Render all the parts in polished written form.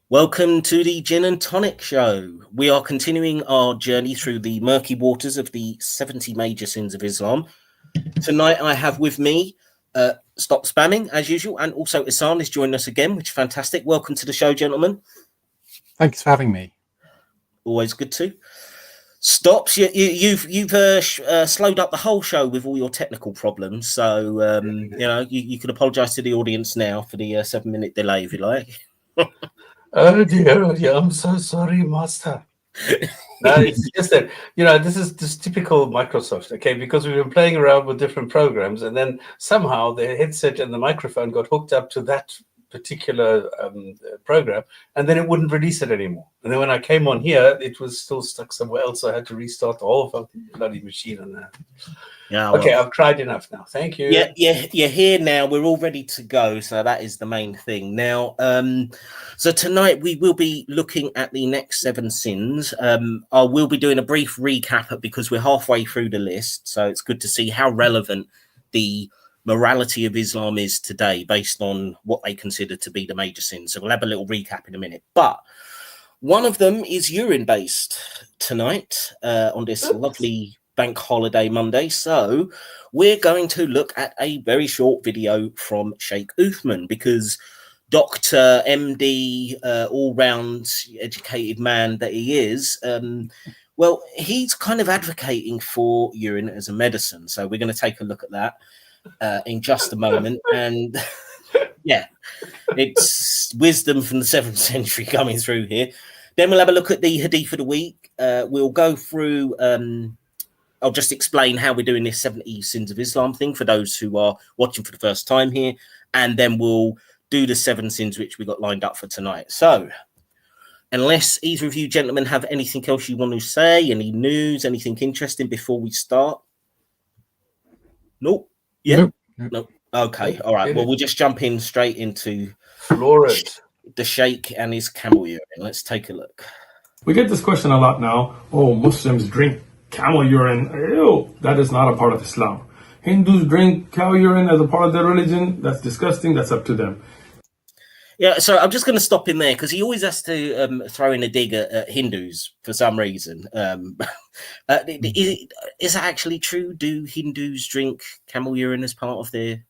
Welcome to the Gin and Tonic Show. We are continuing our journey through the murky waters of the 70 major sins of Islam. Tonight I have with me Stop Spamming, as usual, and also Isan is joining us again, which is fantastic. Welcome to the show, gentlemen. Thanks for having me. Always good to. Stops, you've slowed up the whole show with all your technical problems, so you can apologise to the audience now for the 7-minute delay, if you like. Oh dear, I'm so sorry, Master. No, it's just that, this is typical Microsoft, okay? Because we've been playing around with different programs, and then somehow the headset and the microphone got hooked up to that particular program, and then it wouldn't release it anymore. And then when I came on here, it was still stuck somewhere else, so I had to restart the whole fucking bloody machine on that. Yeah. Okay, well, I've cried enough now. Thank you. Yeah, you're here now. We're all ready to go, so that is the main thing. Now, so tonight we will be looking at the next 7 sins. I will be doing a brief recap because we're halfway through the list, so it's good to see how relevant the morality of Islam is today based on what they consider to be the major sins. So we'll have a little recap in a minute. But one of them is urine-based tonight on this lovely bank holiday Monday. So we're going to look at a very short video from Sheikh Uthman because Dr. MD, all-round educated man that he is, well, he's kind of advocating for urine as a medicine. So we're going to take a look at that in just a moment. And yeah, it's wisdom from the 7th century coming through here. Then we'll have a look at the hadith of the week. We'll go through I'll just explain how we're doing this 70 sins of Islam thing for those who are watching for the first time here, and then we'll do the 7 sins which we got lined up for tonight. So unless either of you gentlemen have anything else you want to say, any news, anything interesting before we start? Nope. Yeah. Nope. Okay. All right. Well, we'll just jump in straight into the Sheikh and his camel urine. Let's take a look. We get this question a lot now. Oh, Muslims drink camel urine. Ew, that is not a part of Islam. Hindus drink cow urine as a part of their religion. That's disgusting. That's up to them. Yeah, so I'm just going to stop in there because he always has to throw in a dig at Hindus for some reason. Is that actually true? Do Hindus drink camel urine as part of their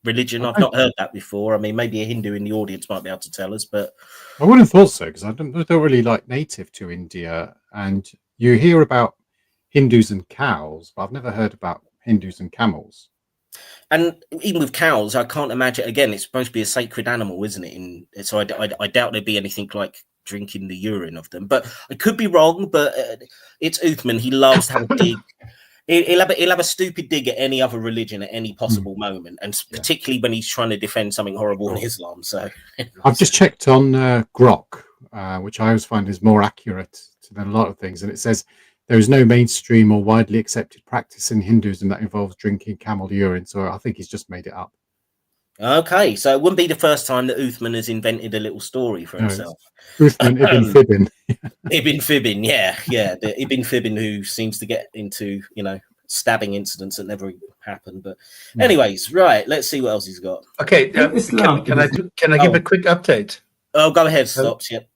religion? I've not heard that before. I mean, maybe a Hindu in the audience might be able to tell us, but I wouldn't have thought so because I don't really like native to India. And you hear about Hindus and cows, but I've never heard about Hindus and camels. And even with cows, I can't imagine. Again, it's supposed to be a sacred animal, isn't it? So I doubt there'd be anything like drinking the urine of them. But I could be wrong. But it's Uthman. He loves to have a dig. He'll have a stupid dig at any other religion at any possible moment, and particularly when he's trying to defend something horrible in Islam. So I've just checked on Grok, which I always find is more accurate than a lot of things, and it says there is no mainstream or widely accepted practice in Hinduism that involves drinking camel urine. So I think he's just made it up. Okay, so it wouldn't be the first time that Uthman has invented a little story for himself. Uthman ibn Fibbin. Ibn Fibbin, yeah. The Ibn Fibbin who seems to get into, stabbing incidents that never happened. But anyways, right, let's see what else he's got. Okay, can I give a quick update? Oh, go ahead, Stops, yep.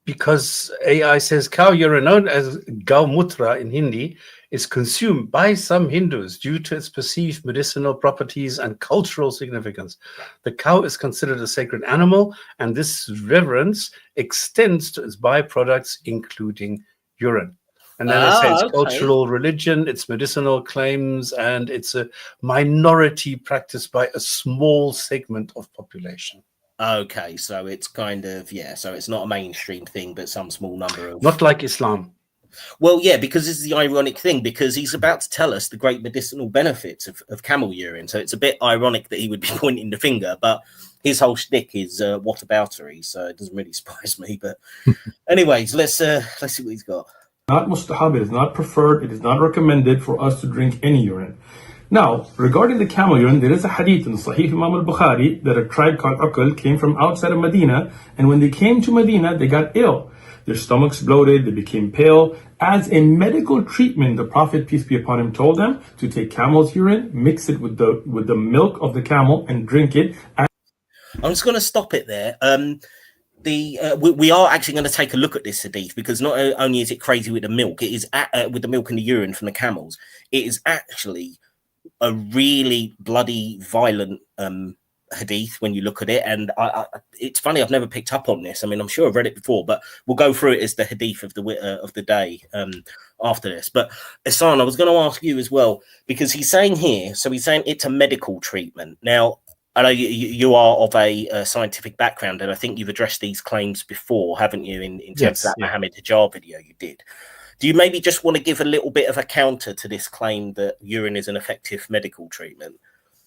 Because AI says cow urine, known as Gaumutra in Hindi, is consumed by some Hindus due to its perceived medicinal properties and cultural significance. The cow is considered a sacred animal, and this reverence extends to its byproducts, including urine. And then it says cultural religion, its medicinal claims, and it's a minority practiced by a small segment of population. Okay, so it's kind of, so it's not a mainstream thing, but some small number of... Not like Islam. Well, yeah, because this is the ironic thing, because he's about to tell us the great medicinal benefits of camel urine. So it's a bit ironic that he would be pointing the finger, but his whole shtick is whataboutery, so it doesn't really surprise me. But anyways, let's see what he's got. Not mustahab, it is not preferred, it is not recommended for us to drink any urine. Now, regarding the camel urine, there is a hadith in Sahih Imam al-Bukhari that a tribe called Uqal came from outside of Medina, and when they came to Medina, they got ill. Their stomachs bloated, they became pale. As a medical treatment, the Prophet, peace be upon him, told them to take camel's urine, mix it with the milk of the camel, and drink it. I'm just going to stop it there. we are actually going to take a look at this hadith, because not only is it crazy with the milk, it is with the milk and the urine from the camels. It is actually a really bloody violent hadith when you look at it, and it's funny, I've never picked up on this. I mean, I'm sure I've read it before, but we'll go through it as the hadith of the day after this. But Hassan, I was going to ask you as well, because he's saying it's a medical treatment. Now, I know you are of a scientific background, and I think you've addressed these claims before, haven't you, in terms of that Mohammed Hijab video you did. Do you maybe just want to give a little bit of a counter to this claim that urine is an effective medical treatment?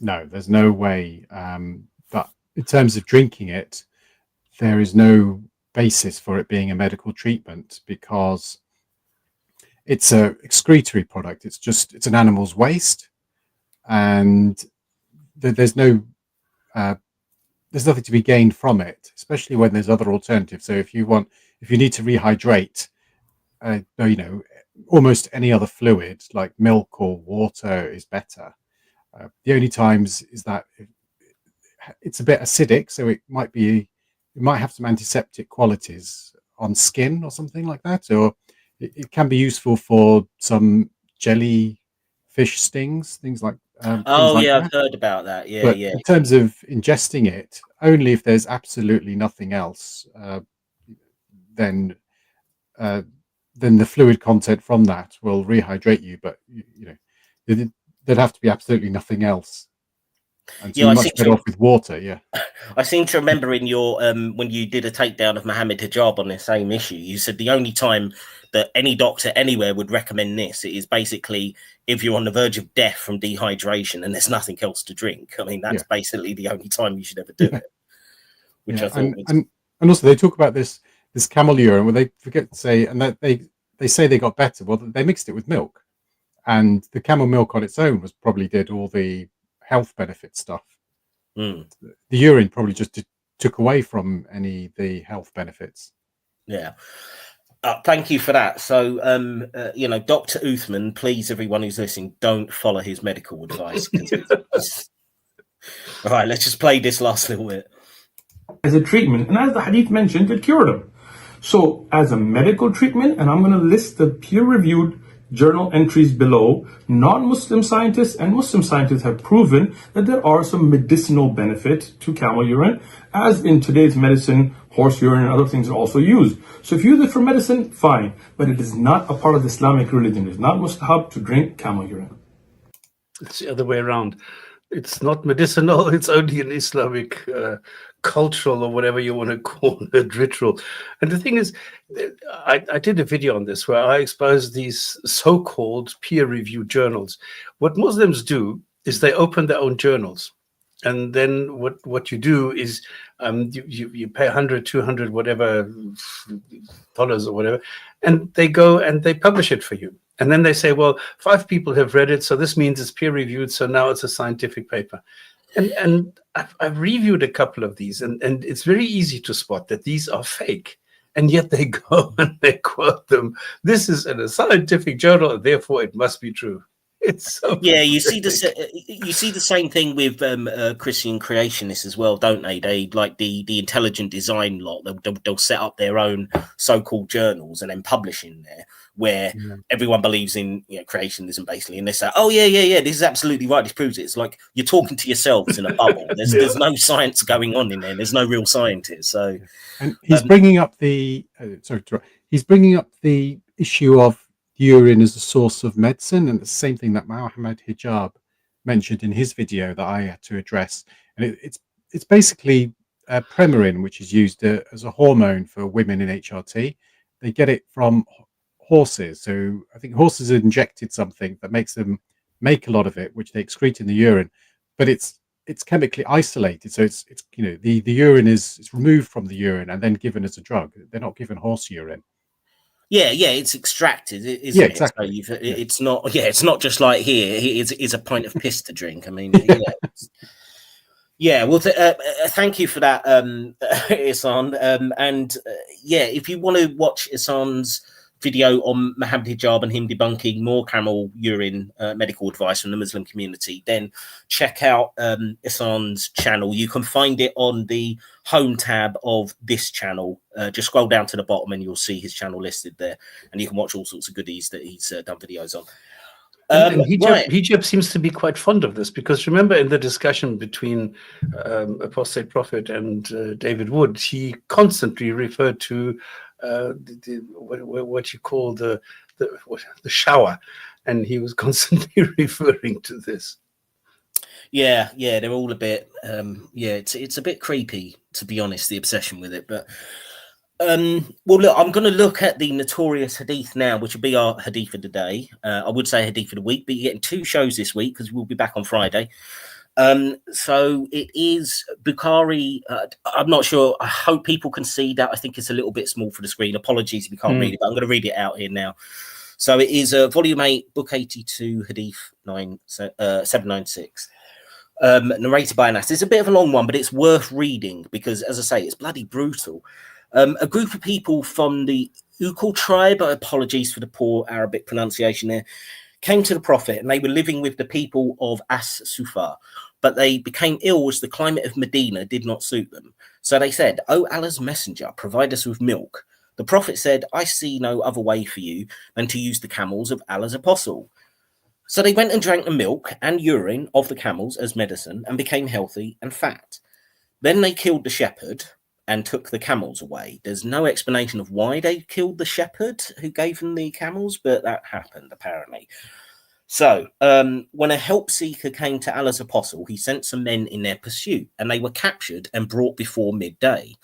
No, there's no way. But in terms of drinking it, there is no basis for it being a medical treatment, because it's a excretory product. It's an animal's waste, and there's nothing to be gained from it, especially when there's other alternatives. So if you need to rehydrate, almost any other fluid like milk or water is better. The only times is that it's a bit acidic, so it might have some antiseptic qualities on skin or something like that, or it can be useful for some jellyfish stings, things like. I've heard about that. But in terms of ingesting it, only if there's absolutely nothing else, then the fluid content from that will rehydrate you. But there'd have to be absolutely nothing else. And so you're much better off with water. Yeah, I seem to remember in your when you did a takedown of Mohammed Hijab on the same issue, you said the only time that any doctor anywhere would recommend this is basically if you're on the verge of death from dehydration and there's nothing else to drink. I mean, that's basically the only time you should ever do it. Which I thought and also they talk about this camel urine, where they forget to say, and that they say they got better. Well, they mixed it with milk, and the camel milk on its own probably did all the health benefit stuff. The urine probably just took away from the health benefits. Yeah. Thank you for that. So, Dr. Uthman, please, everyone who's listening, don't follow his medical advice. All right, let's just play this last little bit. As a treatment, and as the hadith mentioned, it cured him. So, as a medical treatment, and I'm going to list the peer-reviewed journal entries below, non-Muslim scientists and Muslim scientists have proven that there are some medicinal benefit to camel urine, as in today's medicine, horse urine and other things are also used. So if you use it for medicine, fine, but it is not a part of the Islamic religion. It is not mustahab to drink camel urine. It's the other way around. It's not medicinal. It's only an Islamic cultural, or whatever you want to call it, ritual. And the thing is, I did a video on this where I exposed these so-called peer-reviewed journals. What Muslims do is they open their own journals. And then what you do is you pay 100, 200, whatever, dollars or whatever, and they go and they publish it for you. And then they say, well, 5 people have read it, so this means it's peer-reviewed, so now it's a scientific paper. And I've reviewed a couple of these, and it's very easy to spot that these are fake. And yet they go and they quote them. This is in a scientific journal, and therefore it must be true. It's so you see the same thing with Christian creationists as well, don't they? They like the intelligent design lot. They'll set up their own so-called journals and then publish in there where everyone believes in creationism basically, and they say, oh yeah, this is absolutely right, this proves it. It's like you're talking to yourselves in a bubble. There's no science going on in there. There's no real scientists. So, and he's bringing up the issue of urine as a source of medicine, and the same thing that Mohammed Hijab mentioned in his video that I had to address. And it's basically Premarin, which is used as a hormone for women in HRT. They get it from horses. So I think horses are injected something that makes them make a lot of it, which they excrete in the urine, but it's chemically isolated. So it's the urine is removed from the urine and then given as a drug. They're not given horse urine. Yeah, it's extracted, isn't it? Exactly. So it's not just like here. It's a pint of piss to drink. I mean, Well, thank you for that, Ihsan. If you want to watch Ihsan's video on Muhammad hijab and him debunking more camel urine medical advice from the Muslim community, then check out Ihsan's channel. You can find it on the home tab of this channel. Just scroll down to the bottom and you'll see his channel listed there, and you can watch all sorts of goodies that he's done videos on. And hijab seems to be quite fond of this, because remember in the discussion between Apostate Prophet and David Wood, he constantly referred to what you call the shower, and he was constantly referring to this. Yeah, they're all a bit it's a bit creepy, to be honest, the obsession with it. But well, look, I'm going to look at the notorious hadith now, which will be our hadith of the day. I would say hadith of the week, but you're getting 2 shows this week because we'll be back on Friday. So it is Bukhari. I'm not sure. I hope people can see that. I think it's a little bit small for the screen. Apologies if you can't read it, but I'm going to read it out here now. So it is volume 8, book 82, hadith 796. Narrated by Anas. It's a bit of a long one, but it's worth reading because, as I say, it's bloody brutal. A group of people from the Ukul tribe, apologies for the poor Arabic pronunciation there, came to the Prophet, and they were living with the people of As-Sufa, but they became ill as the climate of Medina did not suit them. So they said, "O Allah's messenger, provide us with milk." The Prophet said, "I see no other way for you than to use the camels of Allah's apostle." So they went and drank the milk and urine of the camels as medicine and became healthy and fat. Then they killed the shepherd and took the camels away. There's no explanation of why they killed the shepherd who gave them the camels, but that happened apparently. So when a help seeker came to Allah's apostle, he sent some men in their pursuit, and they were captured and brought before midday.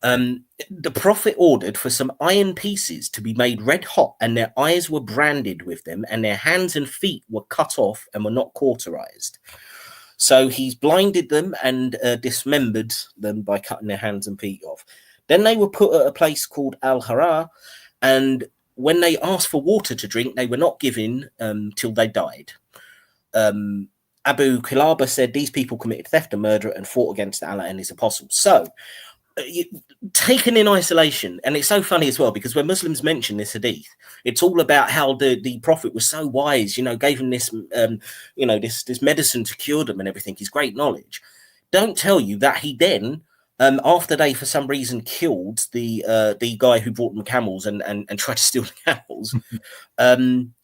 The Prophet ordered for some iron pieces to be made red hot, and their eyes were branded with them, and their hands and feet were cut off and were not cauterized. So he's blinded them and dismembered them by cutting their hands and feet off. Then they were put at a place called Al-Hara, and when they asked for water to drink, they were not given till they died. Abu Kilaba said these people committed theft and murder and fought against Allah and his apostles. So, taken in isolation, and it's so funny as well, because when Muslims mention this hadith, it's all about how the Prophet was so wise, gave them this, this medicine to cure them and everything, his great knowledge. Don't tell you that he then, after they for some reason killed the guy who brought them camels and tried to steal the camels,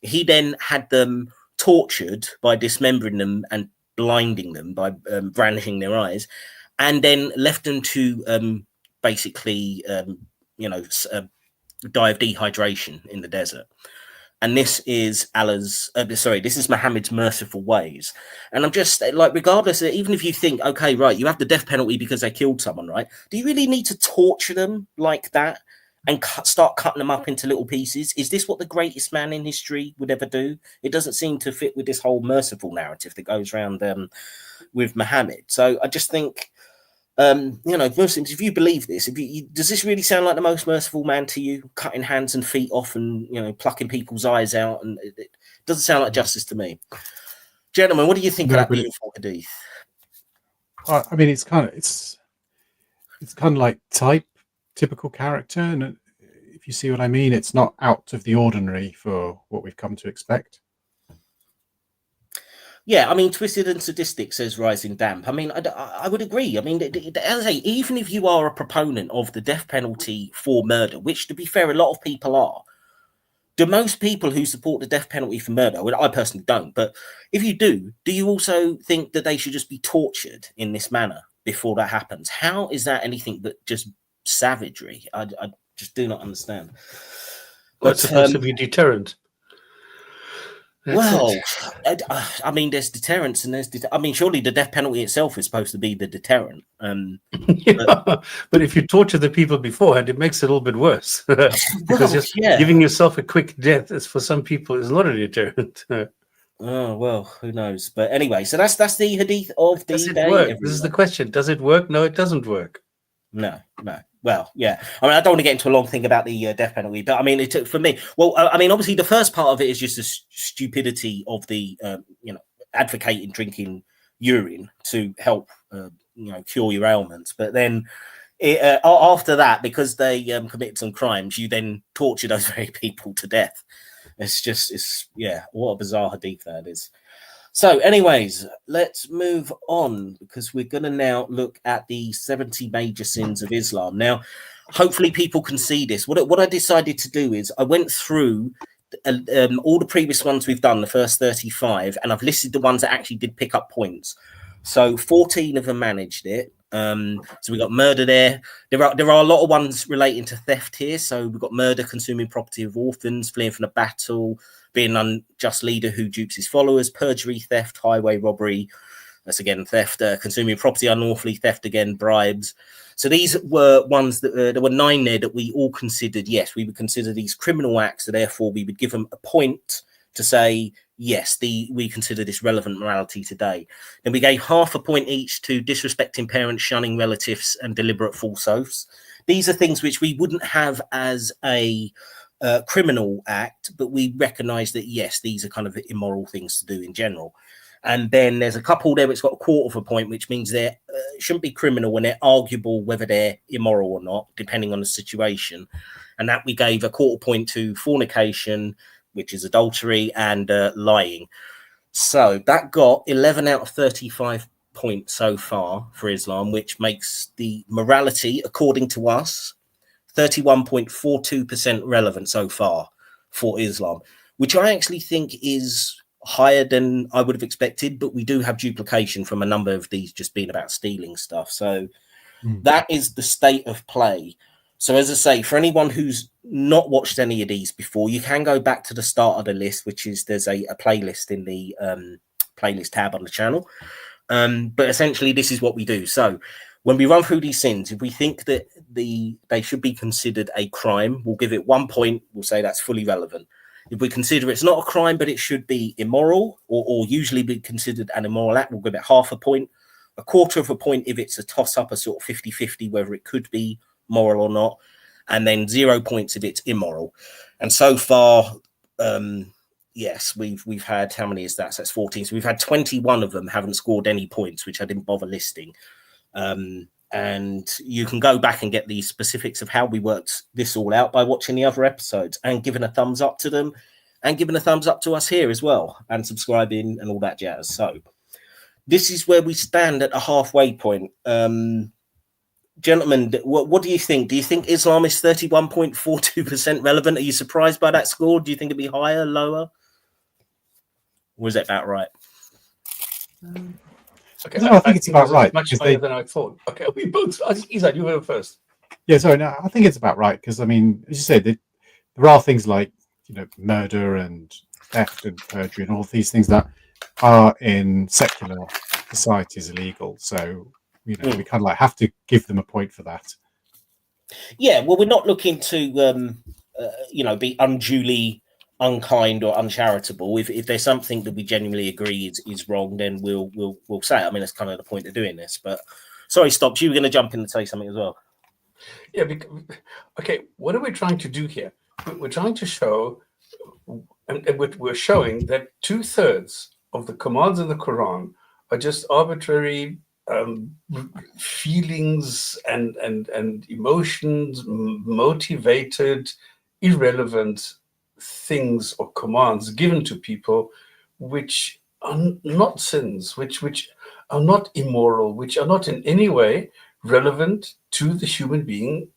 he then had them tortured by dismembering them and blinding them by brandishing their eyes, and then left them to basically, die of dehydration in the desert. And this is this is Muhammad's merciful ways. And I'm just like, regardless of, even if you think, okay, right, you have the death penalty because they killed someone, right? Do you really need to torture them like that and start cutting them up into little pieces? Is this what the greatest man in history would ever do? It doesn't seem to fit with this whole merciful narrative that goes around with Muhammad. So I just think, Muslims, if you believe this, does this really sound like the most merciful man to you, cutting hands and feet off and, plucking people's eyes out? And it doesn't sound like justice to me. Gentlemen, what do you think of that beautiful hadith? I mean, it's kind of like typical character. And if you see what I mean, it's not out of the ordinary for what we've come to expect. Yeah, I mean, twisted and sadistic, says Rising Damp. I mean, I would agree. I mean, as I say, even if you are a proponent of the death penalty for murder, which, to be fair, a lot of people are, do most people who support the death penalty for murder, well, I personally don't, but if you do you also think that they should just be tortured in this manner before that happens? How is that anything but just savagery? I just do not understand. But it's supposed to be deterrent. Well, I mean, there's deterrence and surely the death penalty itself is supposed to be the deterrent. But if you torture the people beforehand, it makes it a little bit worse. Because giving yourself a quick death is, for some people, is not a deterrent. Oh, well, who knows? But anyway, so that's the hadith of the day. Work? Everyone. This is the question. Does it work? No, it doesn't work. No. Well, yeah. I mean, I don't want to get into a long thing about the death penalty, but I mean, it took for me. Well, I mean, obviously, the first part of it is just the stupidity of the, advocating drinking urine to help, cure your ailments. But then After that, because they committed some crimes, you then torture those very people to death. Yeah, what a bizarre hadith that is. So, anyways, let's move on, because we're going to now look at the 70 major sins of Islam. Now, hopefully people can see this. What I decided to do is I went through all the previous ones we've done, the first 35, and I've listed the ones that actually did pick up points. So 14 of them managed it. So we got murder there. There are a lot of ones relating to theft here. So we've got murder, consuming property of orphans, fleeing from a battle, being an unjust leader who dupes his followers, perjury, theft, highway robbery. That's again theft, consuming property unlawfully, theft again, bribes. So these were ones that there were 9 there that we all considered. Yes, we would consider these criminal acts, so therefore we would give them a point to say, yes, we consider this relevant morality today. Then we gave half a point each to disrespecting parents, shunning relatives, and deliberate false oaths. These are things which we wouldn't have as a criminal act, but we recognize that, yes, these are kind of immoral things to do in general. And then there's a couple there which got a quarter of a point, which means they shouldn't be criminal when they're arguable whether they're immoral or not, depending on the situation. And that we gave a quarter point to fornication, which is adultery, and lying. So that got 11 out of 35 points so far for Islam, which makes the morality, according to us, 31.42% relevant so far for Islam, which I actually think is higher than I would have expected, but we do have duplication from a number of these just being about stealing stuff. So that is the state of play. So as I say, for anyone who's not watched any of these before, you can go back to the start of the list, which is there's a playlist in the playlist tab on the channel. But essentially, this is what we do. So when we run through these sins, if we think that they should be considered a crime, we'll give it 1 point. We'll say that's fully relevant. If we consider it's not a crime, but it should be immoral, or usually be considered an immoral act, we'll give it half a point. A quarter of a point if it's a toss-up, a sort of 50-50, whether it could be moral or not, and then 0 points if it's immoral. And so far, yes, we've had, how many is that? So that's 14. So we've had 21 of them haven't scored any points, which I didn't bother listing. And you can go back and get the specifics of how we worked this all out by watching the other episodes and giving a thumbs up to them, and giving a thumbs up to us here as well, and subscribing and all that jazz. So this is where we stand at a halfway point. Gentlemen, what do you think? Do you think Islam is 31.42% relevant? Are you surprised by that score? Do you think it'd be higher, lower? Or is that about right? Okay, No, I think it's about right. Much higher than I thought. Okay, we both. Izad, you go first. Yeah, sorry. No, I think it's about right, because I mean, as you said, there are things like, you know, murder and theft and perjury and all these things that are in secular societies illegal. So, you know, we kind of like have to give them a point for that. Yeah, well, we're not looking to, you know, be unduly unkind or uncharitable. If there's something that we genuinely agree is wrong, then we'll say it. I mean, that's kind of the point of doing this. But sorry, Stops, you were going to jump in and say something as well. Yeah. Okay. What are we trying to do here? We're trying to show, and we're showing that 2/3 of the commands in the Quran are just arbitrary feelings and emotions, motivated, irrelevant things or commands given to people, which are not sins, which are not immoral, which are not in any way relevant to the human being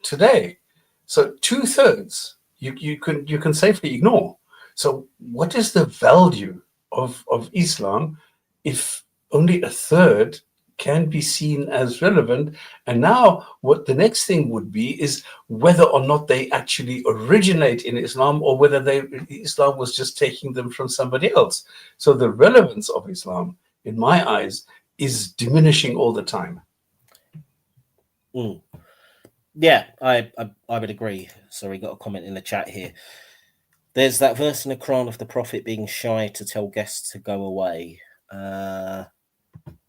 today. So 2/3 you can safely ignore. So what is the value of Islam if only 1/3 can be seen as relevant? And now what the next thing would be is whether or not they actually originate in Islam, or whether Islam was just taking them from somebody else. So the relevance of Islam, in my eyes, is diminishing all the time. Yeah, I would agree. Sorry, got a comment in the chat here. There's that verse in the Quran of the Prophet being shy to tell guests to go away.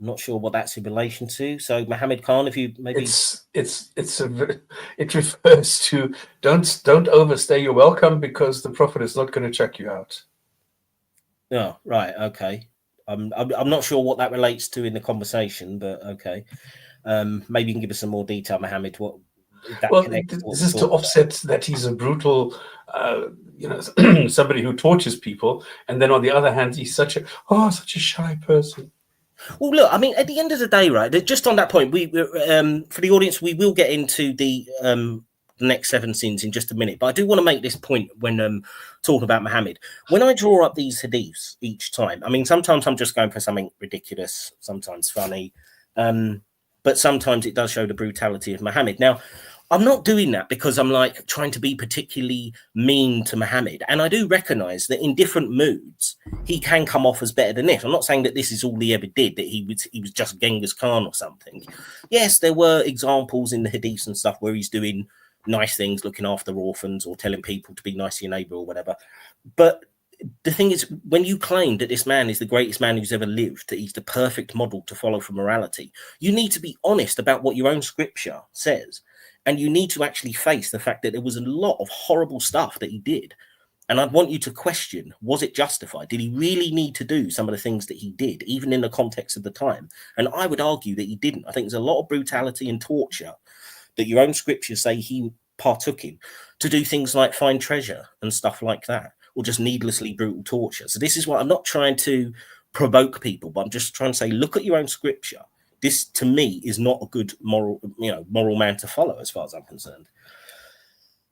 Not sure what that's in relation to. So, Mohammed Khan, if you maybe it refers to don't overstay your welcome, because the Prophet is not going to check you out. Oh, right, okay. I'm not sure what that relates to in the conversation, but okay. Maybe you can give us some more detail, Mohammed. What that Well, connects to what this we're is to talking offset that he's a brutal, somebody who tortures people, and then on the other hand, he's such a shy person. Well, look, I mean, at the end of the day, right? Just on that point, we for the audience, we will get into the next 7 sins in just a minute. But I do want to make this point when talking about Muhammad. When I draw up these hadiths each time, I mean, sometimes I'm just going for something ridiculous, sometimes funny, but sometimes it does show the brutality of Muhammad. Now, I'm not doing that because I'm like trying to be particularly mean to Muhammad. And I do recognize that in different moods, he can come off as better than this. I'm not saying that this is all he ever did, that he was just Genghis Khan or something. Yes, there were examples in the hadiths and stuff where he's doing nice things, looking after orphans or telling people to be nice to your neighbor or whatever. But the thing is, when you claim that this man is the greatest man who's ever lived, that he's the perfect model to follow for morality, you need to be honest about what your own scripture says. And you need to actually face the fact that there was a lot of horrible stuff that he did. And I'd want you to question, was it justified? Did he really need to do some of the things that he did, even in the context of the time? And I would argue that he didn't. I think there's a lot of brutality and torture that your own scriptures say he partook in, to do things like find treasure and stuff like that, or just needlessly brutal torture. So this is why I'm not trying to provoke people, but I'm just trying to say, look at your own scripture. This, to me, is not a good moral man to follow, as far as I'm concerned.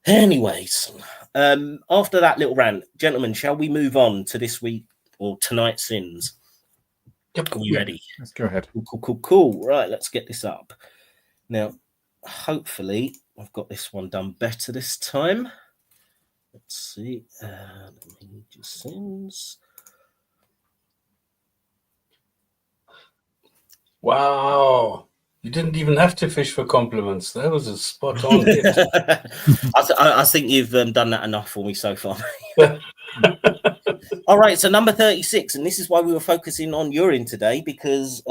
Anyways, after that little rant, gentlemen, shall we move on to this week or tonight's sins? Yep. Are we ready? Let's go ahead. Cool. Right, let's get this up. Now, hopefully, I've got this one done better this time. Let's see. Major sins. Wow. You didn't even have to fish for compliments. That was a spot on hit. I think you've done that enough for me so far. All right, so number 36, and this is why we were focusing on urine today, because,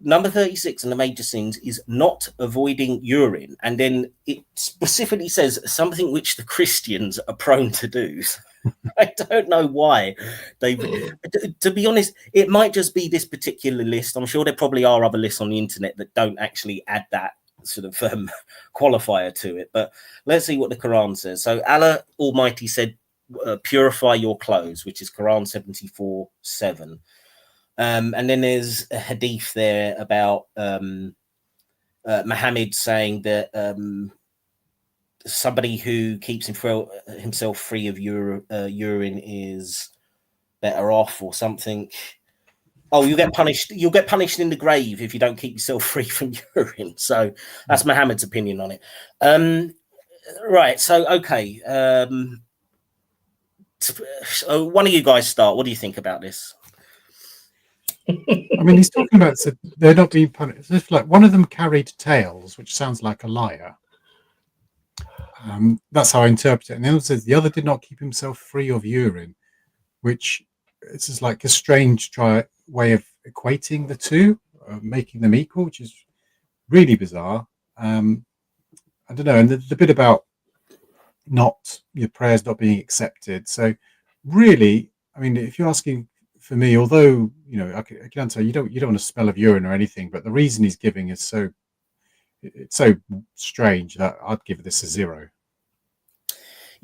number 36 in the major sins is not avoiding urine. And then it specifically says something which the Christians are prone to do. I don't know why to be honest, it might just be this particular list. I'm sure there probably are other lists on the internet that don't actually add that sort of qualifier to it. But let's see what the Quran says. So Allah Almighty said, purify your clothes, which is Quran 74:7. And then there's a hadith there about Muhammad saying that somebody who keeps himself free of urine is better off, or something. Oh, you get punished. You'll get punished in the grave if you don't keep yourself free from urine. So that's Muhammad's opinion on it. Right. So okay. So one of you guys start. What do you think about this? I mean, he's talking about so they're not being punished. It's like one of them carried tails, which sounds like a liar. That's how I interpret it. And then it says the other did not keep himself free of urine, which this is like a strange way of equating the two, making them equal, which is really bizarre. I don't know. And the bit about not your prayers not being accepted. So really, I mean, if you're asking for me, although I can answer, you don't want a smell of urine or anything, but the reason he's giving is it's so strange that I'd give this a 0.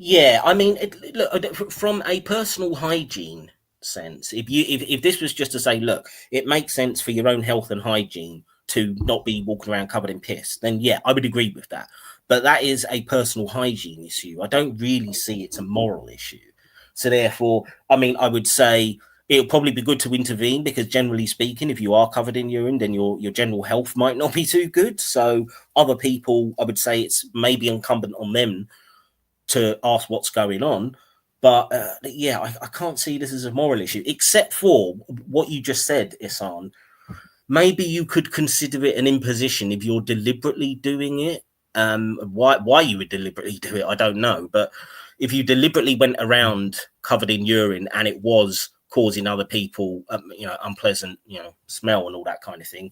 Yeah, I mean, look, from a personal hygiene sense, if this was just to say, look, it makes sense for your own health and hygiene to not be walking around covered in piss, then yeah, I would agree with that. But that is a personal hygiene issue. I don't really see it's a moral issue. So therefore, I mean, I would say it'll probably be good to intervene, because generally speaking, if you are covered in urine, then your general health might not be too good. So other people, I would say it's maybe incumbent on them to ask what's going on. But yeah, I can't see this as a moral issue, except for what you just said, Ihsan. Maybe you could consider it an imposition if you're deliberately doing it. Why you would deliberately do it, I don't know. But if you deliberately went around covered in urine and it was causing other people, unpleasant, smell and all that kind of thing,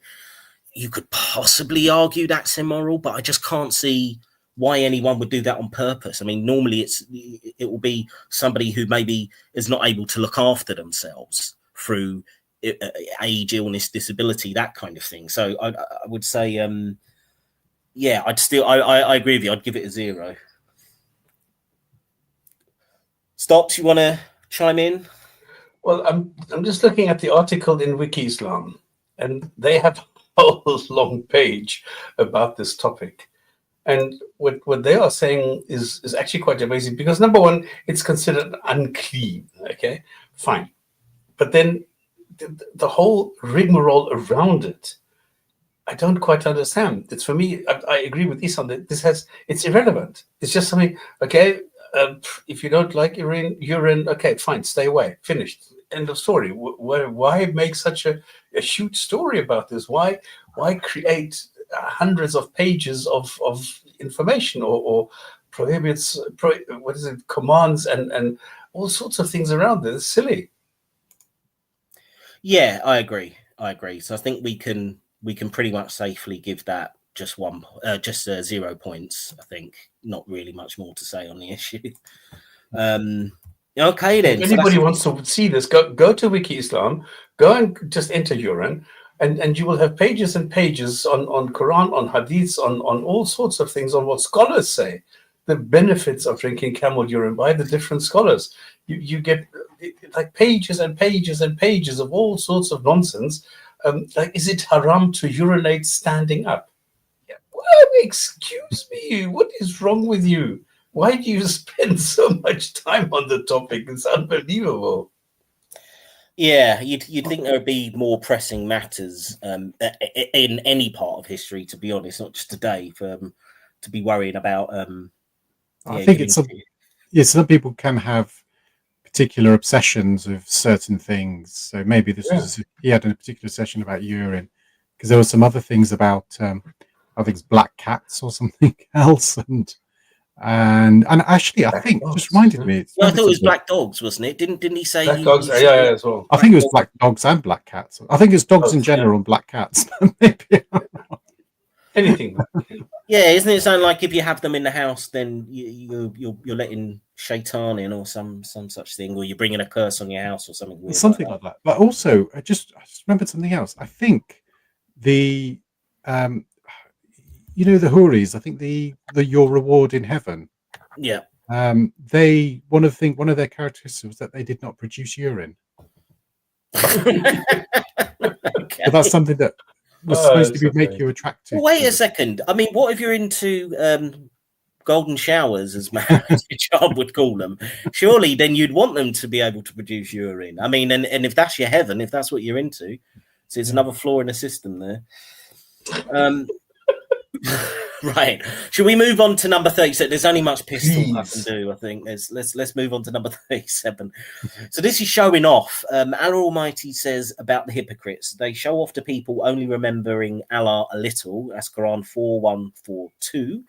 you could possibly argue that's immoral. But I just can't see why anyone would do that on purpose. I mean, normally it will be somebody who maybe is not able to look after themselves through age, illness, disability, that kind of thing. So I would say, yeah, I agree with you. I'd give it a 0. Stops, you want to chime in? Well, I'm just looking at the article in Wiki Islam, and they have a whole long page about this topic. And what they are saying is actually quite amazing, because number one, it's considered unclean. Okay, fine. But then the whole rigmarole around it, I don't quite understand. It's, for me, I agree with Isan that it's irrelevant. It's just something, okay, if you don't like urine, okay, fine, stay away, finished, end of story. Why make such a huge story about this? Why create hundreds of pages of information or commands and all sorts of things around this? It's silly. Yeah, I agree. So I think we can pretty much safely give that just 0 points. I think not really much more to say on the issue. Okay, then. If anybody wants to see this, go to Wiki Islam, go and just enter urine, and you will have pages and pages on Quran, on hadiths, on all sorts of things, on what scholars say, the benefits of drinking camel urine by the different scholars. You get like pages and pages and pages of all sorts of nonsense. Like, is it haram to urinate standing up? Yeah. Well, excuse me, what is wrong with you? Why do you spend so much time on the topic? It's unbelievable. Yeah, you'd think there would be more pressing matters in any part of history, to be honest, not just today, to be worried about. I think some people can have particular obsessions with certain things. So maybe he had a particular session about urine, because there were some other things about I think it's black cats or something else, and actually I think it just reminded me. Well, I thought it was black dogs, wasn't it? Didn't he say black dogs? Yeah, as well. I think it was black dogs and black cats. I think it's dogs in general and black cats. Maybe anything. Yeah, isn't it something like if you have them in the house, then you're letting shaitan in or some such thing, or you're bringing a curse on your house or something weird, something like that. But also, I just remembered something else. I think the the Houris, I think the your reward in heaven. Yeah. One of their characteristics was that they did not produce urine. Okay. So that's something that was supposed to make you attractive. Well, wait a second. I mean, what if you're into golden showers, as John would call them? Surely then you'd want them to be able to produce urine. I mean, and if that's your heaven, if that's what you're into, so it's another flaw in the system there. Right. Should we move on to number 37? There's only much pistol I can do, I think. Let's move on to number 37. So this is showing off. Allah Almighty says about the hypocrites, they show off to people only remembering Allah a little. That's Quran 4:142.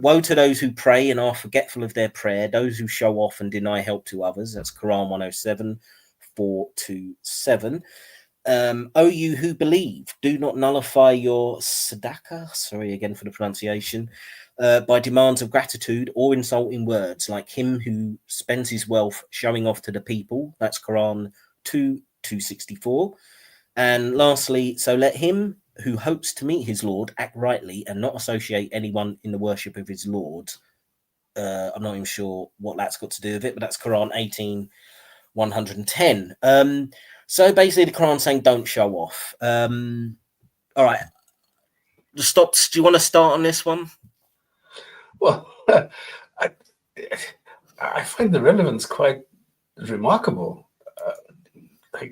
Woe to those who pray and are forgetful of their prayer, those who show off and deny help to others. That's Quran 107:427. O you who believe, do not nullify your sadaqah, sorry again for the pronunciation, by demands of gratitude or insulting words, like him who spends his wealth showing off to the people. That's Quran 2:264. And lastly, so let him who hopes to meet his Lord act rightly and not associate anyone in the worship of his Lord. I'm not even sure what that's got to do with it, but that's Quran 18:110. So basically, the Quran saying don't show off. All right, do you want to start on this one? Well, I find the relevance quite remarkable.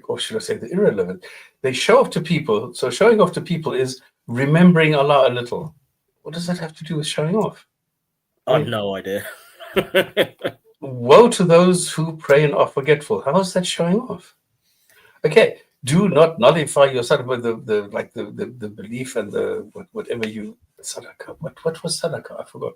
Or should I say the irrelevant? They show off to people. So showing off to people is remembering Allah a little. What does that have to do with showing off? I have no idea. Woe to those who pray and are forgetful. How is that showing off? Okay, do not nullify your sadaqah, the belief and the whatever you sadaqah. What was sadaqah? I forgot.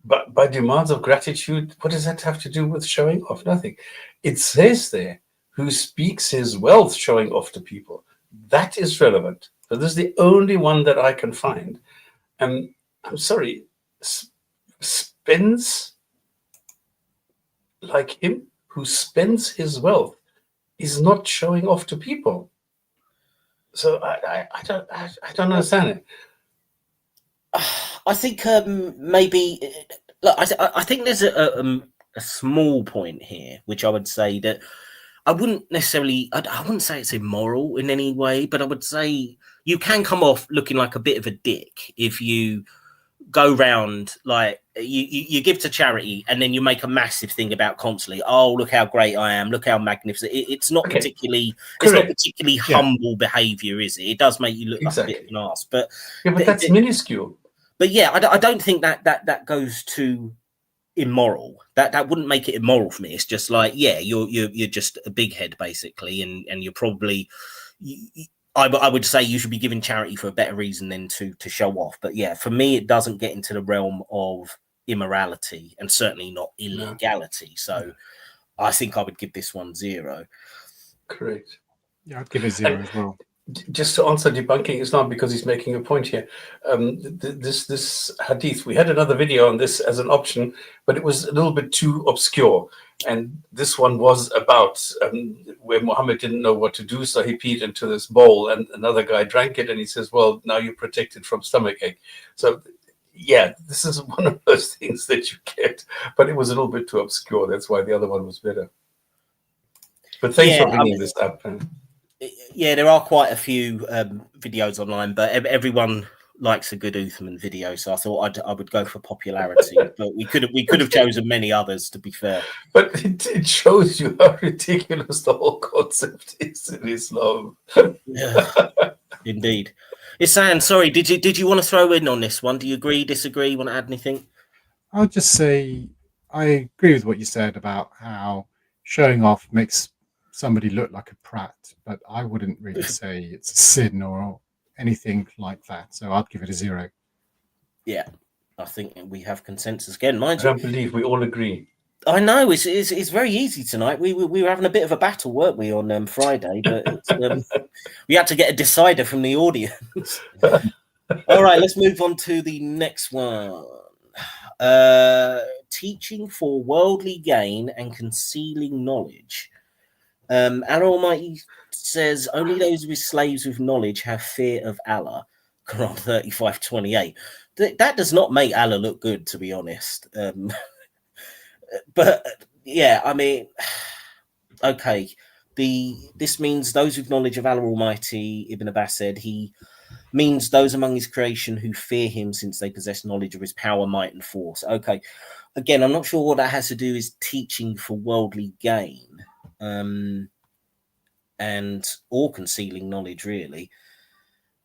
But by demands of gratitude, what does that have to do with showing off? Nothing. It says there, who speaks his wealth showing off to people. That is relevant. So this is the only one that I can find. I'm sorry, spends like him who spends his wealth is not showing off to people. So I don't understand it. I think maybe look, I think there's a small point here, which I would say that I wouldn't necessarily, I wouldn't say it's immoral in any way, but I would say you can come off looking like a bit of a dick if you go round like you give to charity and then you make a massive thing about constantly, oh, look how great I am, look how magnificent. It's not particularly, it's not particularly humble behavior, is it? It does make you look like a bit of an arse, but that's minuscule. But yeah, I don't think that goes to immoral. That wouldn't make it immoral for me. It's just like, yeah, you're just a big head basically, and you're probably. I would say you should be giving charity for a better reason than to show off. But yeah, for me, it doesn't get into the realm of immorality and certainly not illegality. So I think I would give this one 0. Correct. Yeah, I'd give it 0 as well. Just to answer debunking Islam, because he's making a point here. This hadith, we had another video on this as an option, but it was a little bit too obscure. And this one was about where Muhammad didn't know what to do, so he peed into this bowl, and another guy drank it, and he says, well, now you're protected from stomachache. So yeah, this is one of those things that you get, but it was a little bit too obscure. That's why the other one was better. But thanks for bringing this up. Yeah, there are quite a few videos online, but everyone likes a good Uthman video, so I thought I would go for popularity. But we could have chosen many others, to be fair. But it shows you how ridiculous the whole concept is in Islam. Yeah, indeed. Isan, sorry, did you want to throw in on this one? Do you agree, disagree, want to add anything? I'll just say I agree with what you said about how showing off makes somebody look like a prat, but I wouldn't really say it's a sin or anything like that. So I'd give it a 0. Yeah, I think we have consensus again. I don't believe we all agree. I know it's very easy tonight. We were having a bit of a battle, weren't we, on Friday? But we had to get a decider from the audience. All right, let's move on to the next one. Teaching for worldly gain and concealing knowledge. Allah Almighty says, only those with slaves with knowledge have fear of Allah. Quran 35:28. That does not make Allah look good, to be honest. But yeah, I mean, okay. This means those with knowledge of Allah Almighty. Ibn Abbas said he means those among his creation who fear him, since they possess knowledge of his power, might, and force. Okay, again, I'm not sure what that has to do is teaching for worldly gain. And or concealing knowledge, really.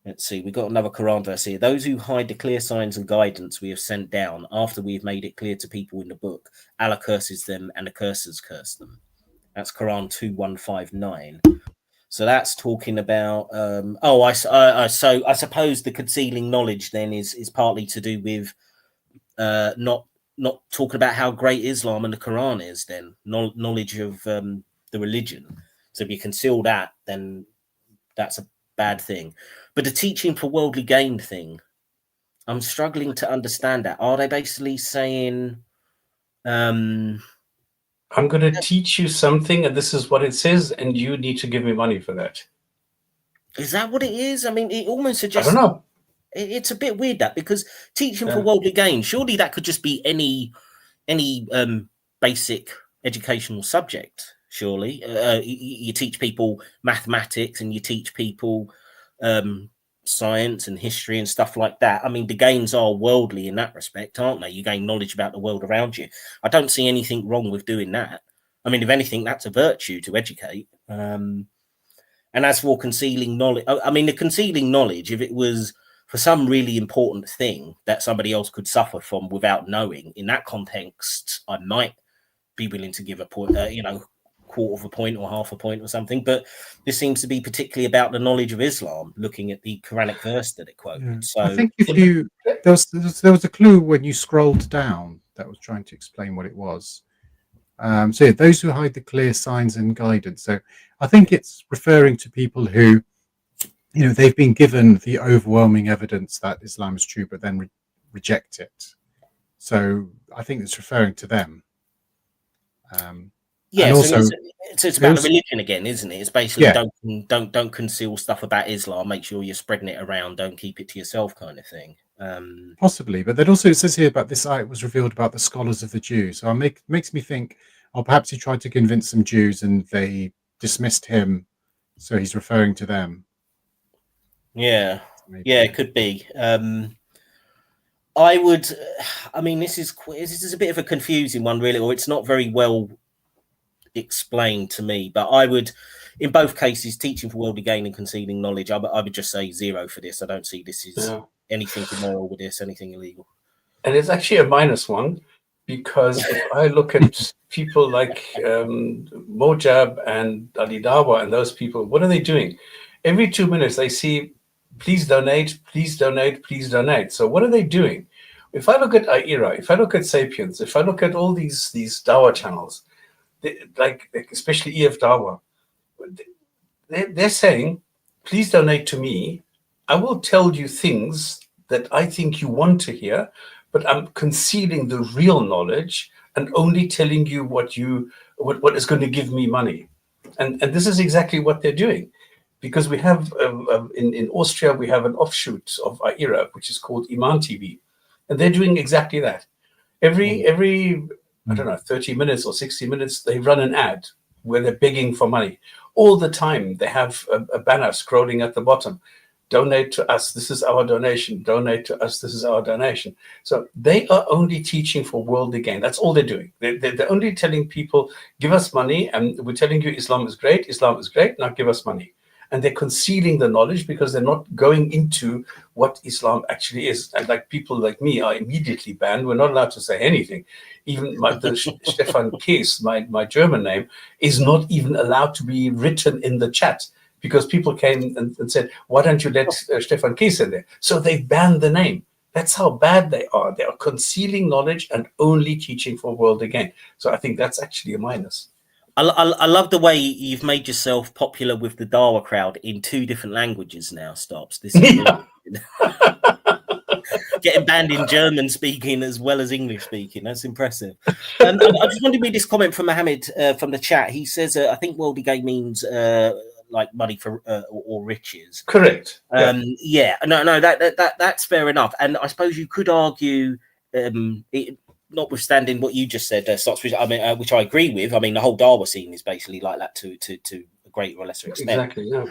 Let's see, we've got another Quran verse here. Those who hide the clear signs and guidance we have sent down after we have made it clear to people in the book, Allah curses them and the cursors curse them. That's Quran 2159. So that's talking about so I suppose the concealing knowledge then is partly to do with not talking about how great Islam and the Quran is, then knowledge of the religion. So if you conceal that, then that's a bad thing. But the teaching for worldly gain thing, I'm struggling to understand that. Are they basically saying, I'm going to teach you something, and this is what it says, and you need to give me money for that? Is that what it is? I mean, it almost suggests... I don't know. It's a bit weird, that, because teaching for worldly gain, surely that could just be any basic educational subject. Surely you teach people mathematics and you teach people science and history and stuff like that. I mean, the gains are worldly in that respect, aren't they? You gain knowledge about the world around you. I don't see anything wrong with doing that. I mean, if anything, that's a virtue, to educate. And as for concealing knowledge, I mean, the concealing knowledge, if it was for some really important thing that somebody else could suffer from without knowing, in that context, I might be willing to give a point, quarter of a point or half a point or something. But this seems to be particularly about the knowledge of Islam, looking at the Quranic verse that it quoted. Yeah. So I think there was a clue when you scrolled down that was trying to explain what it was. So yeah, those who hide the clear signs and guidance. So I think it's referring to people who, they've been given the overwhelming evidence that Islam is true, but then reject it. So I think it's referring to them. Yeah, And so also, it's about the religion again, isn't it? It's basically Yeah. don't conceal stuff about Islam. Make sure you're spreading it around. Don't keep it to yourself, kind of thing. Possibly, but then also it says here about this ayat was revealed about the scholars of the Jews. So makes me think, oh, perhaps he tried to convince some Jews and they dismissed him, so he's referring to them. Yeah, Maybe. yeah, it could be. I would. I mean, this is a bit of a confusing one, really, or it's not very well explained to me. But I would, in both cases, teaching for worldly gain and concealing knowledge, I would just say 0 for this. I don't see this is anything immoral with this, anything illegal. And it's actually a -1, because if I look at people like Mojab and Ali Dawa and those people, what are they doing? Every 2 minutes they see, please donate, please donate, please donate. So what are they doing? If I look at Aira, if I look at Sapiens, if I look at all these Dawa channels, like especially EF Dawa, they're saying, please donate to me. I will tell you things that I think you want to hear, but I'm concealing the real knowledge and only telling you what is going to give me money. And this is exactly what they're doing. Because we have, in Austria, we have an offshoot of Aira, which is called Iman TV. And they're doing exactly that. Every I don't know, 30 minutes or 60 minutes, they run an ad where they're begging for money. All the time, they have a banner scrolling at the bottom. Donate to us, this is our donation. Donate to us, this is our donation. So they are only teaching for worldly gain. That's all they're doing. They're only telling people, give us money, and we're telling you Islam is great, now give us money. And they're concealing the knowledge because they're not going into what Islam actually is. And like people like me are immediately banned. We're not allowed to say anything. Even Stefan Kees, my German name, is not even allowed to be written in the chat because people came and said, why don't you let Stefan Kees in there? So they banned the name. That's how bad they are. They are concealing knowledge and only teaching for worldly gain. So I think that's actually a minus. I love the way you've made yourself popular with the Dawa crowd in 2 different languages now, Stops. This is getting banned in German speaking as well as English speaking. That's impressive. I just wanted to read this comment from Mohammed from the chat. He says, I think worldly gain means like money for or riches. Correct. Yeah. No, that's fair enough. And I suppose you could argue notwithstanding what you just said, Stops, which I agree with. I mean, the whole Dawa scene is basically like that to a greater or lesser extent. Exactly. Yeah.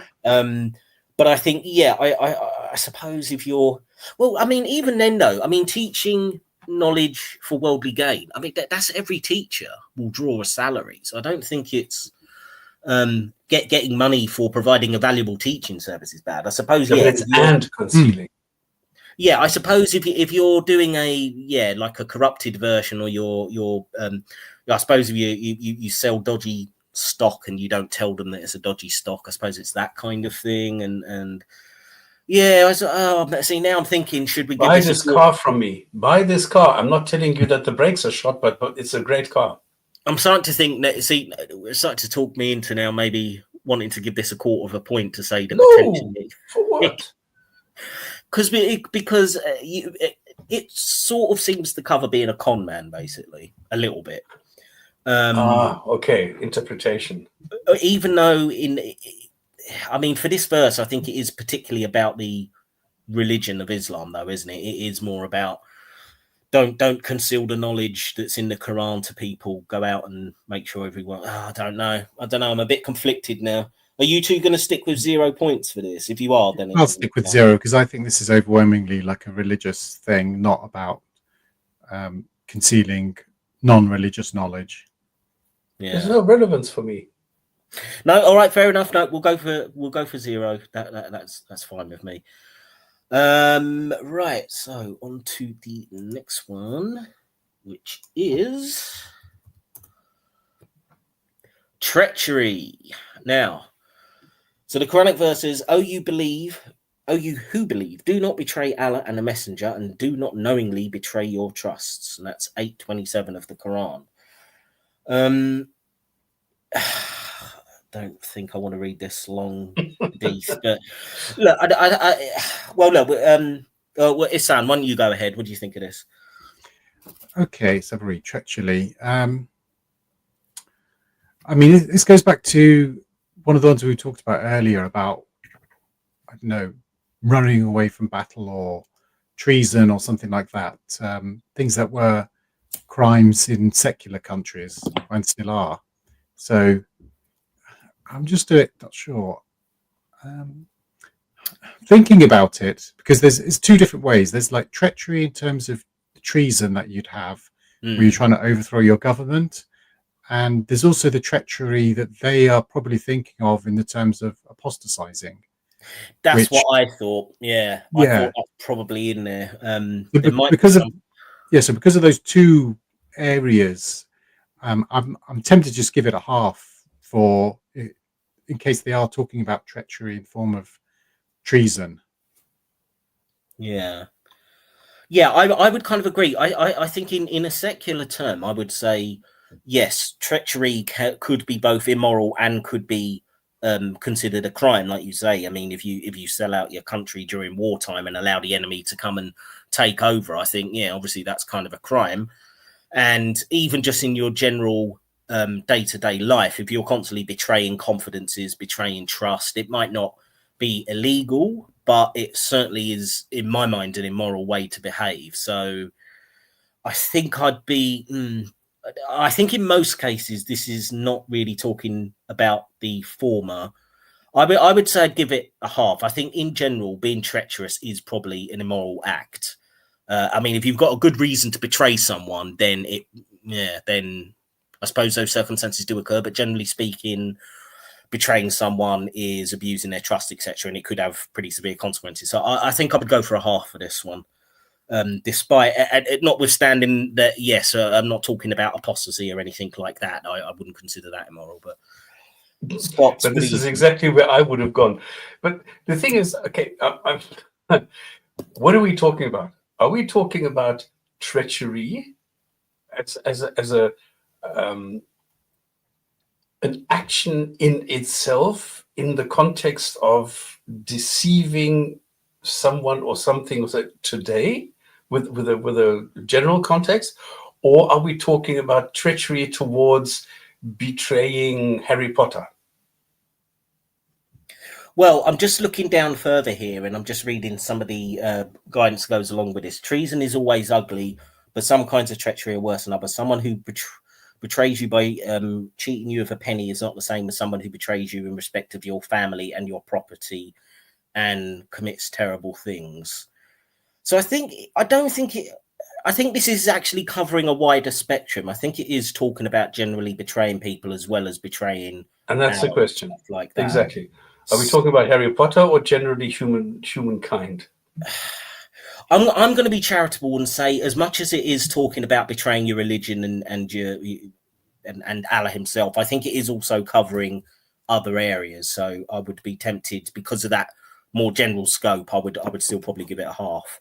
But I think, I suppose if you're, well, I mean, even then though, I mean, teaching knowledge for worldly gain, I mean, that's every teacher will draw a salary. So I don't think it's getting money for providing a valuable teaching service is bad. I suppose, and concealing. Yeah, I suppose if you're doing like a corrupted version, or you're I suppose if you sell dodgy stock and you don't tell them that it's a dodgy stock, I suppose it's that kind of thing. And yeah, see, now I'm thinking, should we buy this car from me? Buy this car. I'm not telling you that the brakes are shot, but it's a great car. I'm starting to think that, see, it's starting to talk me into now maybe wanting to give this a 1/4 point to say that potentially. For what? Because it sort of seems to cover being a con man, basically, a little bit. Okay, interpretation. Even though for this verse, I think it is particularly about the religion of Islam, though, isn't it? It is more about don't conceal the knowledge that's in the Quran to people. Go out and make sure everyone. I don't know. I'm a bit conflicted now. Are you two going to stick with 0 points for this? If you are, then I'll stick with 0 because I think this is overwhelmingly like a religious thing, not about concealing non-religious knowledge. Yeah. There's no relevance for me. No, all right, fair enough. No, we'll go for 0. That's fine with me. Right, so on to the next one, which is treachery. Now, so the Quranic verse is, O you who believe, do not betray Allah and the Messenger, and do not knowingly betray your trusts. And that's 8:27 of the Quran. Don't think I want to read this long piece, but look, Ihsan, why don't you go ahead? What do you think of this? Okay, so very treachery. I mean, this goes back to one of the ones we talked about earlier about, I don't know, running away from battle or treason or something like that. Things that were crimes in secular countries and still are. So I'm just not sure. Thinking about it, because it's two different ways. There's like treachery in terms of treason that you'd have where you're trying to overthrow your government. And there's also the treachery that they are probably thinking of in the terms of apostatizing. That's what I thought. Yeah, I thought that's probably in there. There might because of so because of those two areas, I'm tempted to just give it a half for in case they are talking about treachery in form of treason. Yeah, I would kind of agree. I think in a secular term, I would say yes, treachery could be both immoral and could be considered a crime, like you say. I mean, if you sell out your country during wartime and allow the enemy to come and take over, I think obviously that's kind of a crime. And even just in your general day-to-day life, if you're constantly betraying confidences, betraying trust, it might not be illegal, but it certainly is, in my mind, an immoral way to behave. So I think I think in most cases, this is not really talking about the former. I would say I'd give it a half. I think in general, being treacherous is probably an immoral act. I mean, if you've got a good reason to betray someone, then then I suppose those circumstances do occur. But generally speaking, betraying someone is abusing their trust, etc., and it could have pretty severe consequences. So I think I would go for a half for this one. Despite notwithstanding that, yes, I'm not talking about apostasy or anything like that. I wouldn't consider that immoral, but this is exactly where I would have gone. But the thing is, okay, what are we talking about? Are we talking about treachery as an action in itself in the context of deceiving someone or something today with a general context, or are we talking about treachery towards betraying Harry Potter? Well, I'm just looking down further here, and I'm just reading some of the guidance that goes along with this. Treason is always ugly, but some kinds of treachery are worse than others. Someone who betrays you by cheating you of a penny is not the same as someone who betrays you in respect of your family and your property and commits terrible things. So I think this is actually covering a wider spectrum. I think it is talking about generally betraying people as well as betraying. And that's the question. Like that. Exactly. Are we talking about Harry Potter or generally humankind? I'm going to be charitable and say, as much as it is talking about betraying your religion and Allah himself, I think it is also covering other areas. So I would be tempted, because of that more general scope, I would still probably give it a half.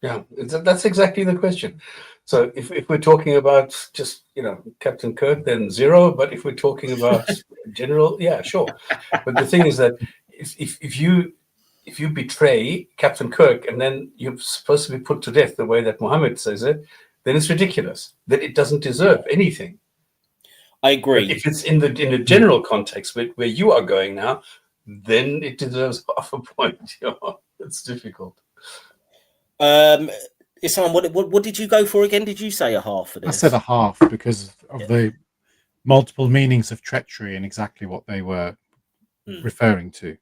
Yeah, that's exactly the question. So if we're talking about just Captain Kirk, then 0. But if we're talking about general, yeah, sure. But the thing is that if you betray Captain Kirk and then you're supposed to be put to death the way that Muhammad says it, then it's ridiculous. That it doesn't deserve anything. I agree. But if it's in the general context where you are going now, then it deserves half a point. It's difficult. Isam, what did you go for again? Did you say a half for this? I said a half because of the multiple meanings of treachery and exactly what they were referring to.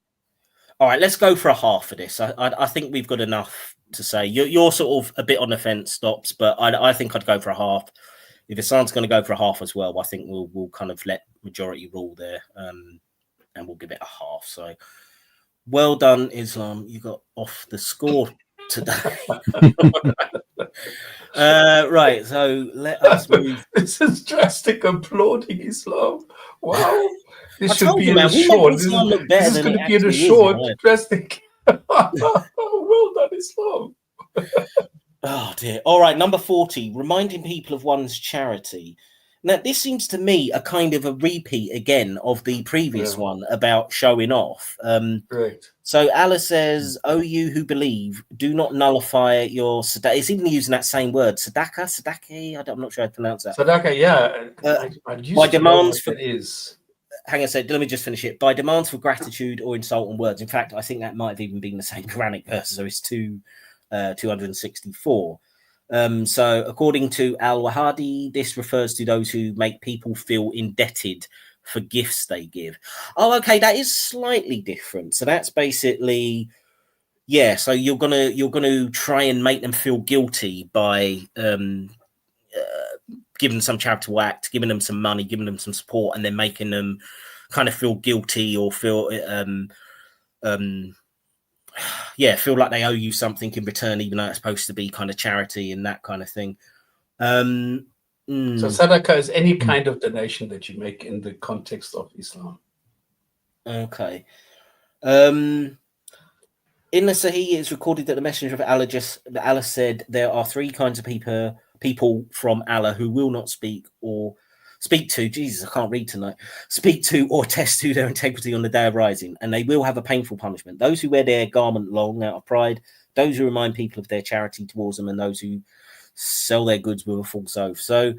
All right, let's go for a half for this. I think we've got enough to say. You're sort of a bit on the fence, Stops, but I think I'd go for a half. If Isan's going to go for a half as well, I think we'll kind of let majority rule there, and we'll give it a half. So well done, Islam. You got off the score today. Right, so let us move. This is drastic applauding Islam. Wow. This should be in a short. This is going to be in a short, drastic. Well done, Islam. Oh dear. All right, number 40, reminding people of one's charity. Now, this seems to me a kind of a repeat again of the previous one about showing off. Correct. So Allah says, "O you who believe, do not nullify your sadaqah." It's even using that same word, sadaqah. I'm not sure how to pronounce that. Sadaqah, yeah. I used by to know demands what for. it is. Hang on a second, let me just finish it. By demands for gratitude or insulting words. In fact, I think that might have even been the same Quranic verse, so it's 264. So according to Al-Wahadi, this refers to those who make people feel indebted for gifts they give. Oh, okay, that is slightly different. So that's basically, yeah, so you're gonna try and make them feel guilty by giving them some charitable act, giving them some money, giving them some support, and then making them kind of feel guilty or feel feel like they owe you something in return, even though it's supposed to be kind of charity and that kind of thing. So sadaqah is any kind of donation that you make in the context of Islam. Okay. In the Sahih, it's recorded that the Messenger of Allah said there are three kinds of people from Allah who will not speak to. Jesus, I can't read tonight. Speak to or test to their integrity on the day of rising, and they will have a painful punishment. Those who wear their garment long out of pride, those who remind people of their charity towards them, and those who sell their goods with a false oath. So,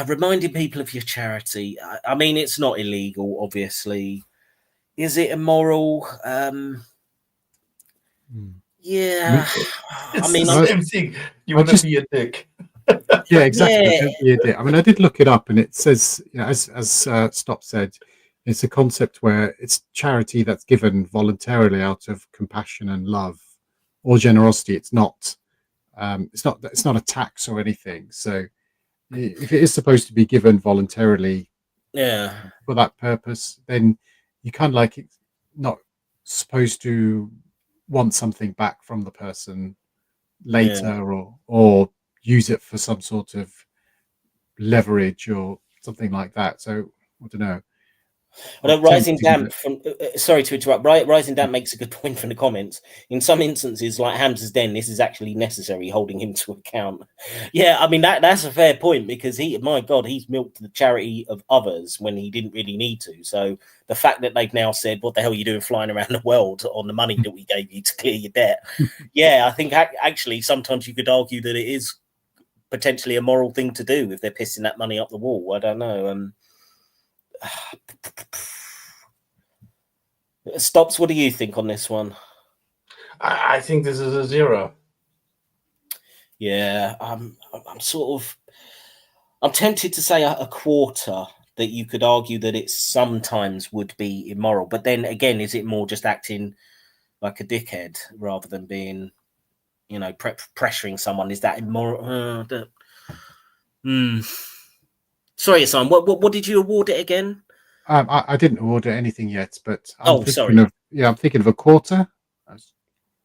reminding people of your charity. I mean, it's not illegal, obviously. Is it immoral? Yeah. It's the same thing. You want to be a dick. Yeah, exactly. Yeah. I mean, I did look it up, and it says, as Stop said, it's a concept where it's charity that's given voluntarily out of compassion and love or generosity. It's not a tax or anything. So, if it is supposed to be given voluntarily, for that purpose, then you kind of like it's not supposed to want something back from the person later or use it for some sort of leverage or something like that. So I don't know. Although Rising Damp from sorry to interrupt, Rising Damp makes a good point from the comments. In some instances, like Hamza's Den, this is actually necessary, holding him to account. Yeah, I mean that's a fair point, because he's milked the charity of others when he didn't really need to. So the fact that they've now said, "What the hell are you doing flying around the world on the money that we gave you to clear your debt?" Yeah, I think actually sometimes you could argue that it is potentially a moral thing to do if they're pissing that money up the wall. I don't know. Stops, what do you think on this one? I think this is a 0. Yeah, I'm tempted to say a quarter, that you could argue that it sometimes would be immoral, but then again, is it more just acting like a dickhead rather than being, pressuring someone? Is that immoral? Sorry, Hassan, what did you award it again? I didn't order anything yet, but I'm thinking of a quarter.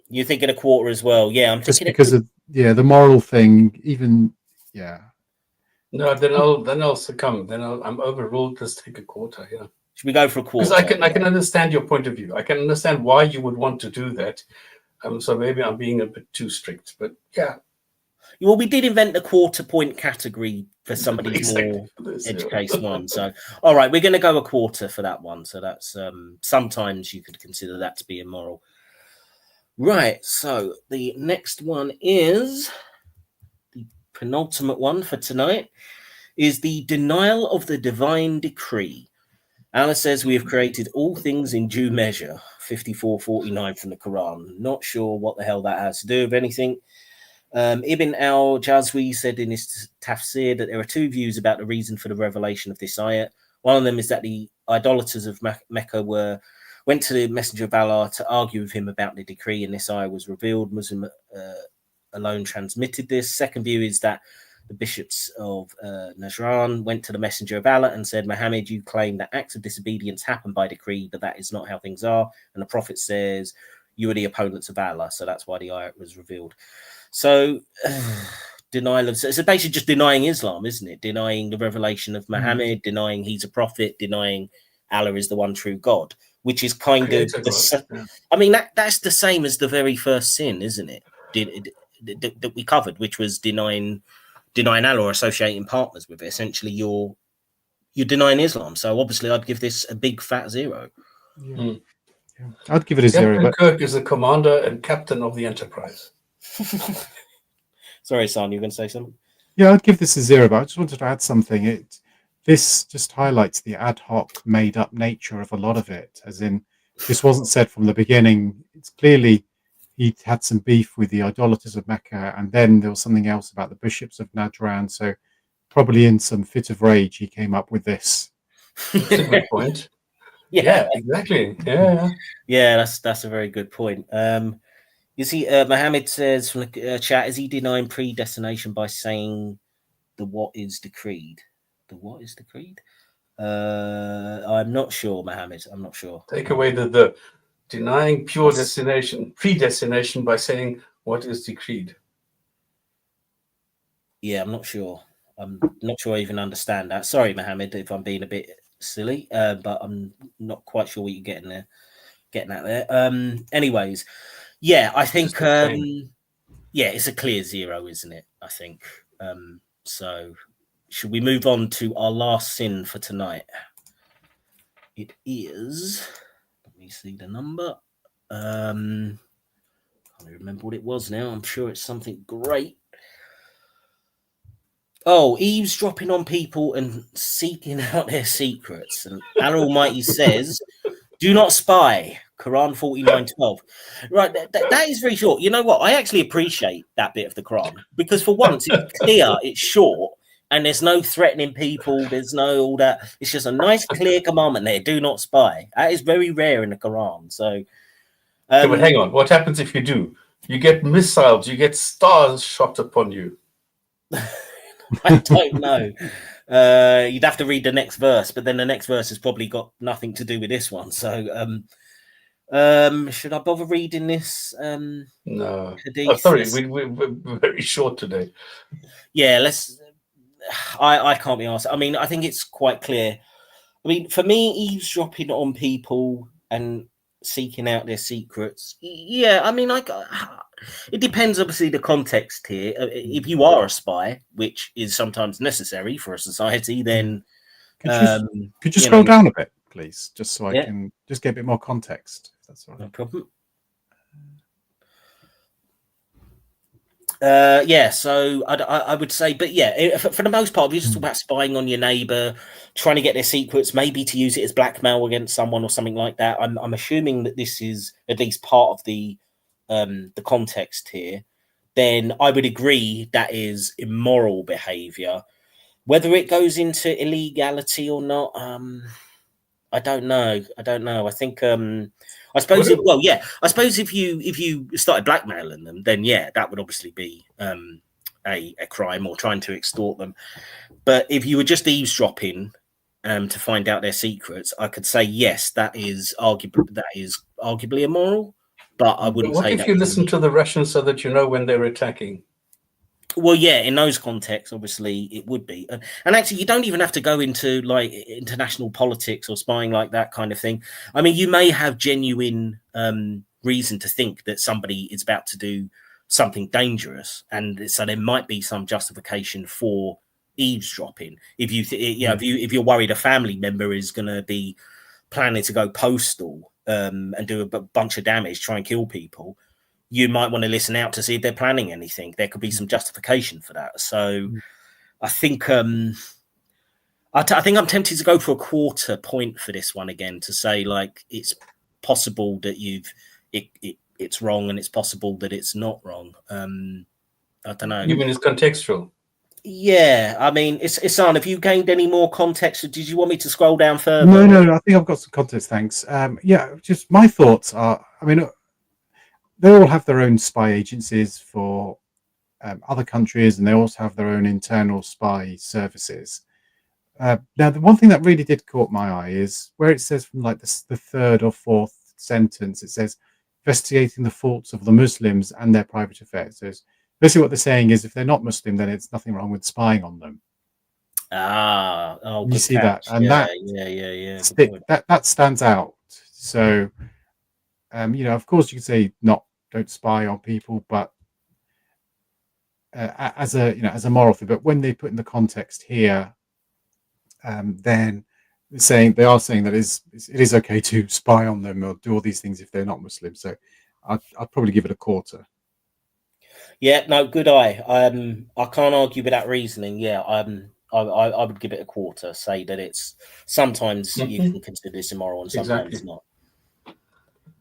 You're thinking a quarter as well? Yeah, I'm just thinking because of the moral thing. Even No, then I'll succumb. I'm overruled. Let's take a quarter. Yeah. Should we go for a quarter? Because I can understand your point of view. I can understand why you would want to do that. So maybe I'm being a bit too strict, but yeah. Well, we did invent the quarter point category for somebody more educated one. So, all right, we're going to go a quarter for that one. So that's sometimes you could consider that to be immoral. Right. So the next one is the penultimate one for tonight, is the denial of the divine decree. Allah says, "We have created all things in due measure." 54:49 from the Quran. Not sure what the hell that has to do with anything. Ibn al-Jazwi said in his tafsir that there are two views about the reason for the revelation of this ayat. One of them is that the idolaters of Mecca went to the Messenger of Allah to argue with him about the decree, and this ayah was revealed. Muslim alone transmitted this. Second view is that the bishops of Najran went to the Messenger of Allah and said, "Muhammad, you claim that acts of disobedience happen by decree, but that is not how things are." And the Prophet says, "You are the opponents of Allah." So that's why the ayat was revealed. So denial of, so it's basically just denying Islam, isn't it? Denying the revelation of Muhammad, denying he's a prophet, denying Allah is the one true God, which is kind of I mean that's the same as the very first sin, isn't it? That we covered, which was denying denying Allah or associating partners with it. Essentially, you're denying Islam. So obviously, I'd give this a big fat 0. Yeah. I'd give it a 0. Captain But Kirk is the commander and captain of the Enterprise. Sorry, San, you were going to say something? yeah, I'd give this a 0. But I just wanted to add something. This just highlights the ad hoc, made-up nature of a lot of it. As in, this wasn't said from the beginning. It's clearly he had some beef with the idolaters of Mecca, and then there was something else about the bishops of Najran. So probably in some fit of rage, he came up with this. That's a good point. Yeah, exactly. Yeah, that's a very good point. You see, Mohammed says from the chat, is he denying predestination by saying the what is decreed? The what is decreed? I'm not sure, Mohammed. I'm not sure. Take away the denying pure predestination by saying what is decreed. Yeah, I'm not sure. I'm not sure I even understand that. Sorry, Mohammed, if I'm being a bit silly, but I'm not quite sure what you're getting at there. Anyways, yeah, I think it's a clear 0, isn't it? I think. So should we move on to our last sin for tonight? It is, let me see the number. I can't remember what it was now. I'm sure it's something great. Oh, eavesdropping on people and seeking out their secrets. And Allah Almighty says, do not spy. Quran 49:12. Right, that is very short. You know what? I actually appreciate that bit of the Quran because for once it's clear, it's short, and there's no threatening people. There's no all that. It's just a nice, clear commandment there. Do not spy. That is very rare in the Quran. So, but hang on. What happens if you do? You get missiles. You get stars shot upon you. I don't know. You'd have to read the next verse, but then the next verse has probably got nothing to do with this one. So, should I bother reading this? No. Hadith? Oh, sorry, we're very short today. Yeah, let's. I can't be asked. I mean, I think it's quite clear. I mean, for me, eavesdropping on people and seeking out their secrets. Yeah, I mean, it depends, obviously, the context here. If you are a spy, which is sometimes necessary for a society, then could you scroll down a bit, please, just so I can just get a bit more context. If that's all right. No problem. So I would say, but yeah, for the most part, if you just talk about spying on your neighbor, trying to get their secrets, maybe to use it as blackmail against someone or something like that. I'm assuming that this is at least part of the context here. Then I would agree that is immoral behavior. Whether it goes into illegality or not, I don't know. I think I suppose I suppose if you started blackmailing them, then yeah, that would obviously be a crime or trying to extort them. But if you were just eavesdropping to find out their secrets, I could say yes, that is arguably immoral. But I wouldn't. What say if that you listen to the Russians so that you know when they're attacking? Well, yeah, in those contexts, obviously, it would be. And actually, you don't even have to go into like international politics or spying like that kind of thing. I mean, you may have genuine reason to think that somebody is about to do something dangerous. And so there might be some justification for eavesdropping. If you, if you're worried a family member is going to be planning to go postal and do a bunch of damage, try and kill people, you might want to listen out to see if they're planning anything. There could be some justification for that. So I think I think I'm tempted to go for a quarter point for this one again, to say like it's possible that it's wrong and it's possible that it's not wrong. I don't know. Even it's contextual. Yeah, I mean, it's on. Have you gained any more context? Did you want me to scroll down further? No. I think I've got some context. Thanks. Just my thoughts are. I mean, they all have their own spy agencies for other countries, and they also have their own internal spy services. Now, the one thing that really did caught my eye is where it says from like the third or fourth sentence, it says investigating the faults of the Muslims and their private affairs. So basically what they're saying is if they're not Muslim, then it's nothing wrong with spying on them. You see catch. That, and that stands out. So, of course you could say don't spy on people, but as a as a moral thing. But when they put in the context here, then they are saying that it is okay to spy on them or do all these things if they're not Muslim. So I'd probably give it a quarter. Yeah, no, good eye. I can't argue with that reasoning. Yeah, I would give it a quarter. Say that it's sometimes you can consider this immoral and sometimes not.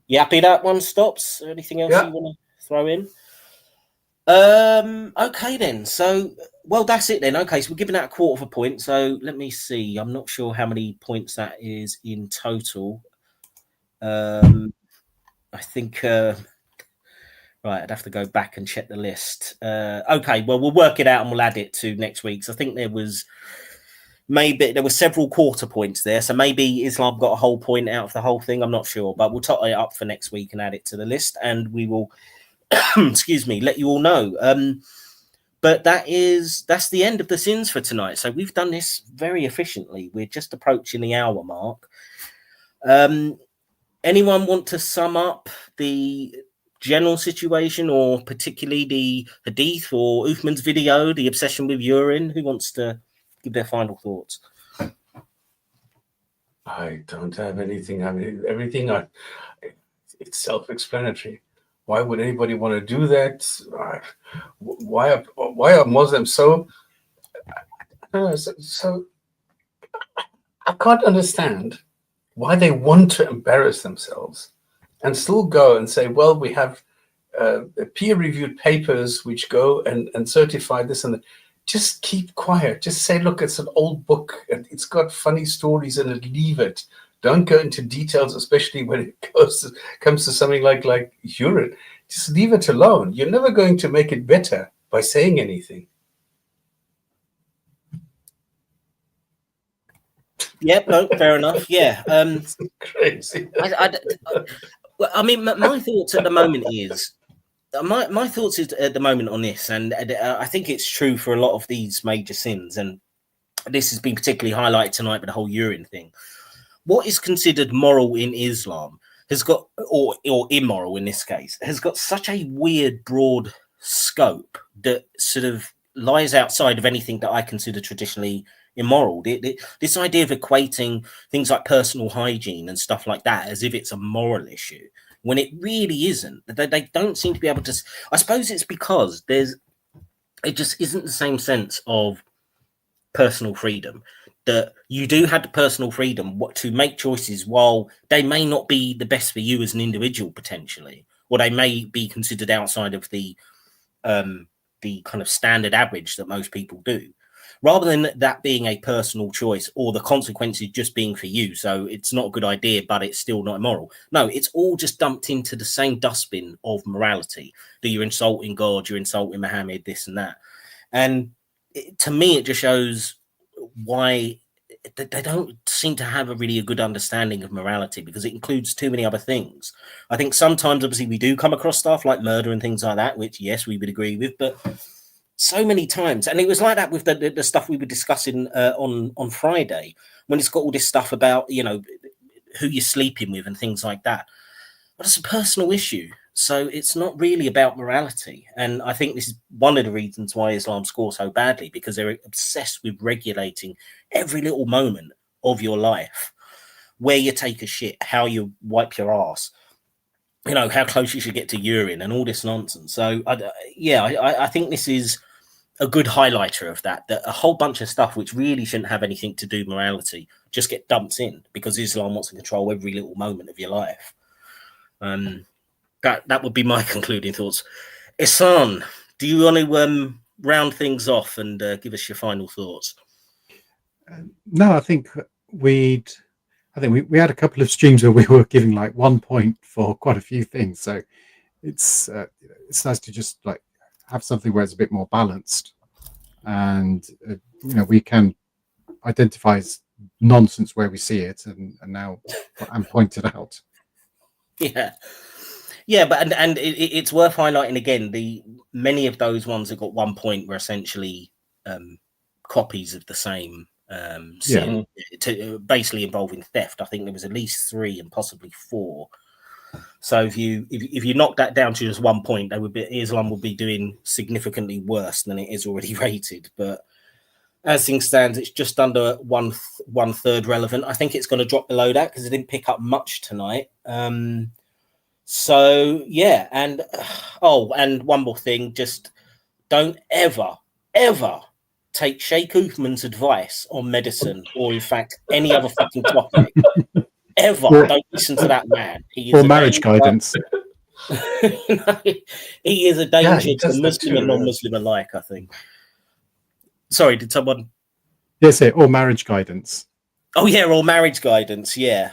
You happy that one stops? Anything else you want to throw in? Okay then. So, well, that's it then. Okay, so we're giving that a quarter of a point. So let me see. I'm not sure how many points that is in total. I think. Right, I'd have to go back and check the list. Okay, well, we'll work it out and we'll add it to next week's. I think there were several quarter points there, so maybe Islam got a whole point out of the whole thing. I'm not sure, but we'll top it up for next week and add it to the list, and we will, excuse me, let you all know. But that's the end of the sins for tonight. So we've done this very efficiently. We're just approaching the hour mark. Anyone want to sum up the general situation, or particularly the hadith or Uthman's video, the obsession with urine? Who wants to give their final thoughts? I don't have anything. I mean, everything it's self-explanatory. Why would anybody want to do that? Why are Muslims so? I don't know. So I can't understand why they want to embarrass themselves and still go and say, well, we have peer-reviewed papers which go and certify this and that. Just keep quiet. Just say, look, it's an old book and it's got funny stories in it. Leave it. Don't go into details, especially when it comes to something like urine. Just leave it alone. You're never going to make it better by saying anything. Yep, no, fair enough. Yeah. It's crazy. I mean, my thoughts at the moment is my thoughts is at the moment on this, and I think it's true for a lot of these major sins, and this has been particularly highlighted tonight with the whole urine thing. What is considered moral in Islam has got, or immoral in this case, has got such a weird, broad scope that sort of lies outside of anything that I consider traditionally immoral. This idea of equating things like personal hygiene and stuff like that as if it's a moral issue, when it really isn't. They don't seem to be able to. I suppose it's because it just isn't the same sense of personal freedom, that you do have the personal freedom to make choices while they may not be the best for you as an individual potentially, or they may be considered outside of the kind of standard average that most people do, rather than that being a personal choice or the consequences just being for you. So it's not a good idea, but it's still not immoral. No, it's all just dumped into the same dustbin of morality, that you're insulting God, you're insulting Muhammad, this and that. And to me, it just shows why they don't seem to have a good understanding of morality, because it includes too many other things. I think sometimes, obviously, we do come across stuff like murder and things like that, which, yes, we would agree with, but so many times, and it was like that with the stuff we were discussing on Friday, when it's got all this stuff about, who you're sleeping with and things like that. But it's a personal issue, so it's not really about morality. And I think this is one of the reasons why Islam scores so badly, because they're obsessed with regulating every little moment of your life, where you take a shit, how you wipe your ass, how close you should get to urine and all this nonsense. So I think this is a good highlighter of that a whole bunch of stuff which really shouldn't have anything to do with morality just get dumped in because Islam wants to control every little moment of your life. That would be my concluding thoughts. Ihsan, do you want to round things off and give us your final thoughts? No, I think we had a couple of streams where we were giving like 1 point for quite a few things, so it's nice to just like have something where it's a bit more balanced, and we can identify nonsense where we see it and now and point it out. But it's worth highlighting again, the many of those ones that got 1 point were essentially copies of the same sin, basically involving theft. I think there was at least 3 and possibly 4 So if you knock that down to just 1 point, Islam will be doing significantly worse than it is already rated. But as things stand, it's just under one third relevant. I think it's going to drop below that because it didn't pick up much tonight. So yeah, and and one more thing, just don't ever take Sheikh Uthman's advice on medicine or in fact any other fucking topic. Don't listen to that man. He is or marriage guidance. He is a danger to Muslim and non-Muslim alike, I think. Sorry, did someone? Yes, or marriage guidance. Oh yeah, or marriage guidance. Yeah,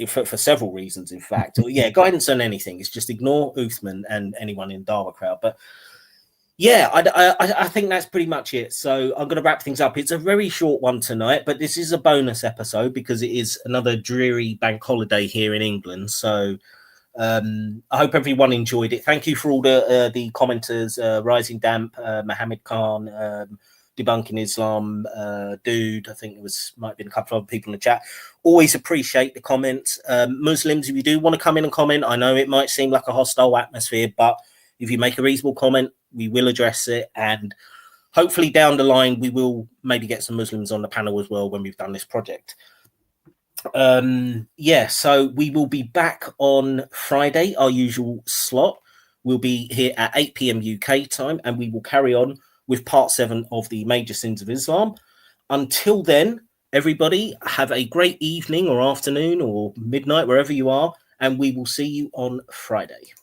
for several reasons, in fact. Yeah, guidance on anything. It's just ignore Uthman and anyone in Dawa crowd. But yeah, I think that's pretty much it. So I'm going to wrap things up. It's a very short one tonight, but this is a bonus episode because it is another dreary bank holiday here in England. So I hope everyone enjoyed it. Thank you for all the commenters, Rising Damp, Mohammed Khan, Debunking Islam, Dude. I think might have been a couple of other people in the chat. Always appreciate the comments. Muslims, if you do want to come in and comment, I know it might seem like a hostile atmosphere, but if you make a reasonable comment, we will address it, and hopefully down the line we will maybe get some Muslims on the panel as well when we've done this project. So we will be back on Friday, our usual slot. We'll be here at 8 p.m. UK time, and we will carry on with part 7 of the major sins of Islam. Until then, everybody have a great evening or afternoon or midnight, wherever you are, and we will see you on Friday.